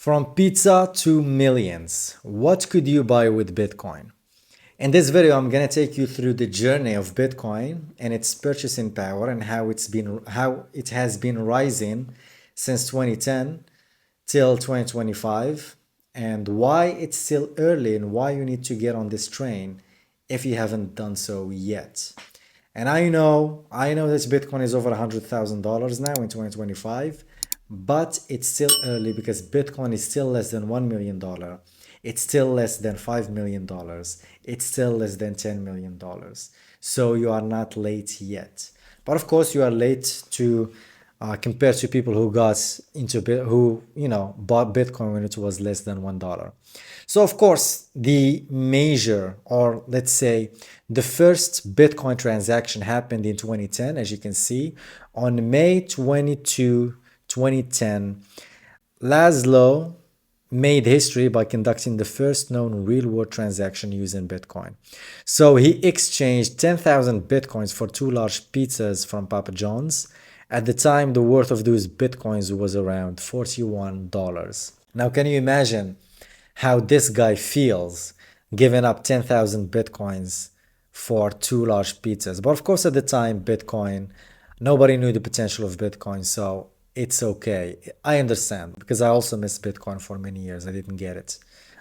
From pizza to millions, what could you buy with Bitcoin? In this video, I'm gonna take you through the journey of Bitcoin and its purchasing power and how it has been rising since 2010 till 2025 and why it's still early and why you need to get on this train if you haven't done so yet. And I know that Bitcoin is over $100,000 now in 2025, but it's still early because Bitcoin is still less than $1 million. It's still less than $5 million. It's still less than $10 million. So you are not late yet. But of course, you are late to compared to people who bought Bitcoin when it was less than $1. So of course, the major, or let's say the first Bitcoin transaction happened in 2010, as you can see, on May 22, 2010. Laszlo made history by conducting the first known real-world transaction using Bitcoin. So he exchanged 10,000 Bitcoins for 2 large pizzas from Papa John's. At the time, the worth of those Bitcoins was around $41. Now, can you imagine how this guy feels giving up 10,000 Bitcoins for 2 large pizzas? But of course, at the time, nobody knew the potential of Bitcoin, so it's okay. I understand, because I also missed Bitcoin for many years. I didn't get it.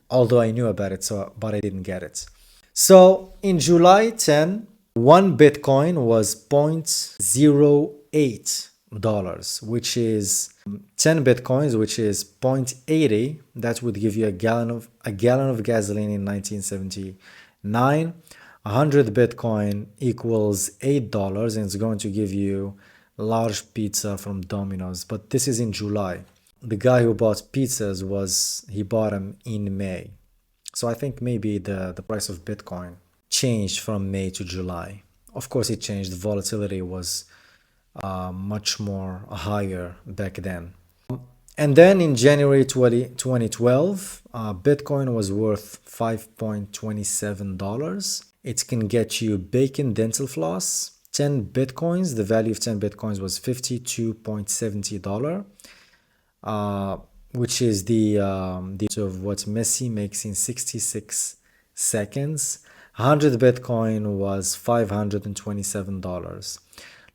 Although I knew about it, but I didn't get it. So in July 10, 1 Bitcoin was $0.08, which is 10 Bitcoins, which is 0.80. That would give you a gallon of gasoline in 1979. 100 Bitcoin equals $8, and it's going to give you large pizza from Domino's. But this is in July. The guy who bought pizzas he bought them in May. So I think maybe the price of Bitcoin changed from May to July. Of course it changed. The volatility was much more higher back then. And then in January 2012, Bitcoin was worth $5.27. It can get you bacon dental floss. 10 Bitcoins, the value of 10 Bitcoins was $52.70, which is the of what Messi makes in 66 seconds. 100 Bitcoin was $527.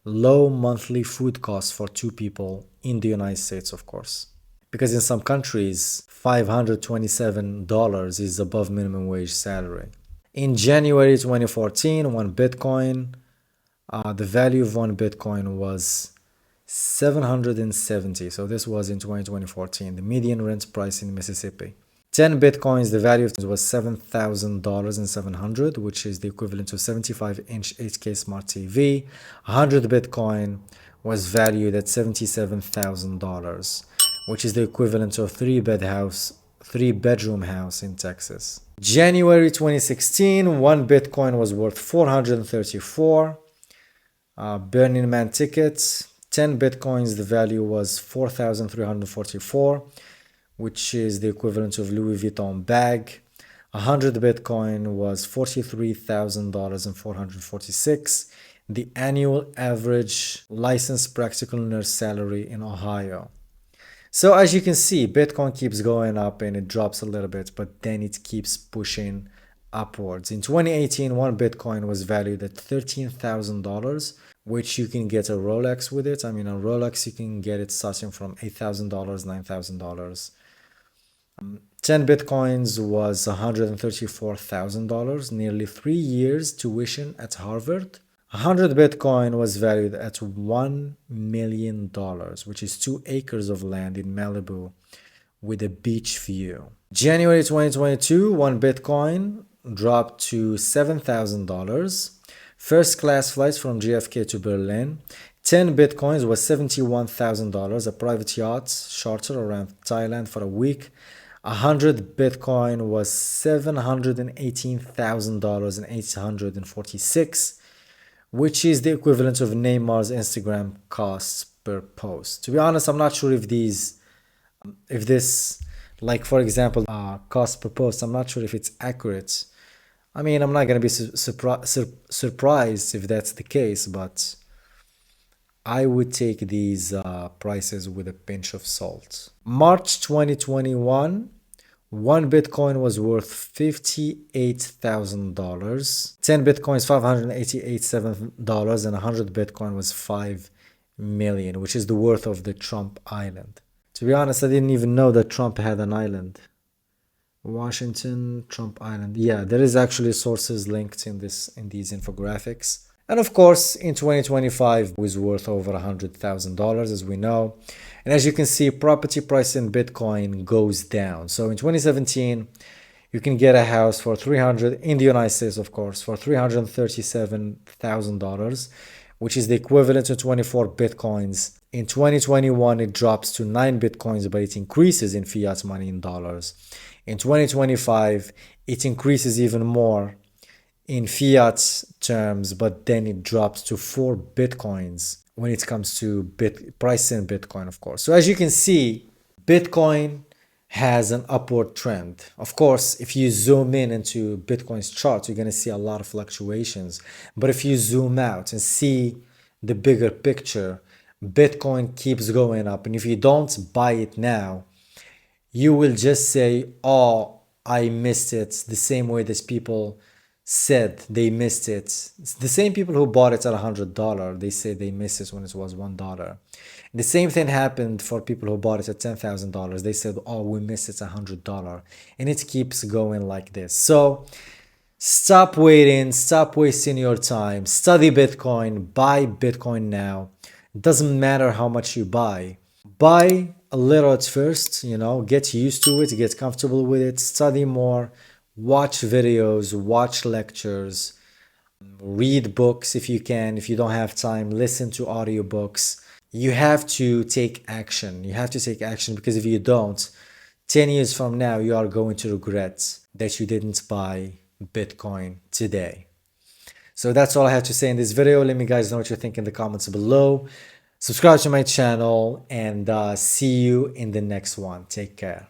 Low monthly food costs for 2 people in the United States, of course. Because in some countries, $527 is above minimum wage salary. In January 2014, 1 Bitcoin, the value of 1 Bitcoin was 770. So this was in 2014, the median rent price in Mississippi. 10 Bitcoins, the value of it was $7,700, which is the equivalent to 75-inch 8K smart TV. 100 Bitcoin was valued at $77,000, which is the equivalent to a 3-bedroom house in Texas. January 2016, 1 Bitcoin was worth $434. Burning Man tickets, 10 Bitcoins, the value was $4,344, which is the equivalent of Louis Vuitton bag. 100 Bitcoin was $43,446, the annual average licensed practical nurse salary in Ohio. So as you can see, Bitcoin keeps going up and it drops a little bit, but then it keeps pushing upwards. In 2018, 1 Bitcoin was valued at $13,000, which you can get a Rolex with it. I mean, a Rolex, you can get it starting from $8,000, $9,000. 10 Bitcoins was $134,000, nearly 3 years tuition at Harvard. 100 Bitcoin was valued at $1 million, which is 2 acres of land in Malibu with a beach view. January 2022, 1 Bitcoin dropped to $7,000. First class flights from JFK to Berlin. 10 Bitcoins was $71,000. A private yacht charter around Thailand for a week. 100 Bitcoin was $718,846, which is the equivalent of Neymar's Instagram costs per post. To be honest, I'm not sure if this, like for example, cost per post, I'm not sure if it's accurate. I mean, I'm not going to be surprised if that's the case, but I would take these prices with a pinch of salt. March 2021, one Bitcoin was worth $58,000. 10 Bitcoins, $588,700, and 100 Bitcoin was 5 million, which is the worth of the Trump Island. To be honest, I didn't even know that Trump had an island. Washington, Trump Island. Yeah, there is actually sources linked in these infographics. And of course, in 2025 was worth over $100,000, as we know. And as you can see, property price in Bitcoin goes down. So in 2017, you can get a house for in the United States, of course, for $337,000, which is the equivalent to 24 Bitcoins. In 2021, it drops to 9 Bitcoins, but it increases in fiat money in dollars. In 2025, it increases even more in fiat terms, but then it drops to 4 Bitcoins when it comes to price in Bitcoin, of course. So as you can see, Bitcoin has an upward trend. Of course, if you zoom in into Bitcoin's chart, you're going to see a lot of fluctuations. But if you zoom out and see the bigger picture, Bitcoin keeps going up. And if you don't buy it now, you will just say, oh, I missed it, the same way that people said they missed it. It's the same people who bought it at $100, they say they missed it when it was $1. The same thing happened for people who bought it at $10,000. They said, oh, we missed it at $100. And it keeps going like this. So stop waiting, stop wasting your time, study Bitcoin, buy Bitcoin now. It doesn't matter how much you buy. Buy a little at first, get used to it, get comfortable with it, study more, watch videos, watch lectures, read books if you can. If you don't have time, listen to audiobooks. You have to take action. You have to take action, because if you don't, 10 years from now, you are going to regret that you didn't buy Bitcoin today. So that's all I have to say in this video. Let me guys know what you think in the comments below. Subscribe to my channel, and see you in the next one. Take care.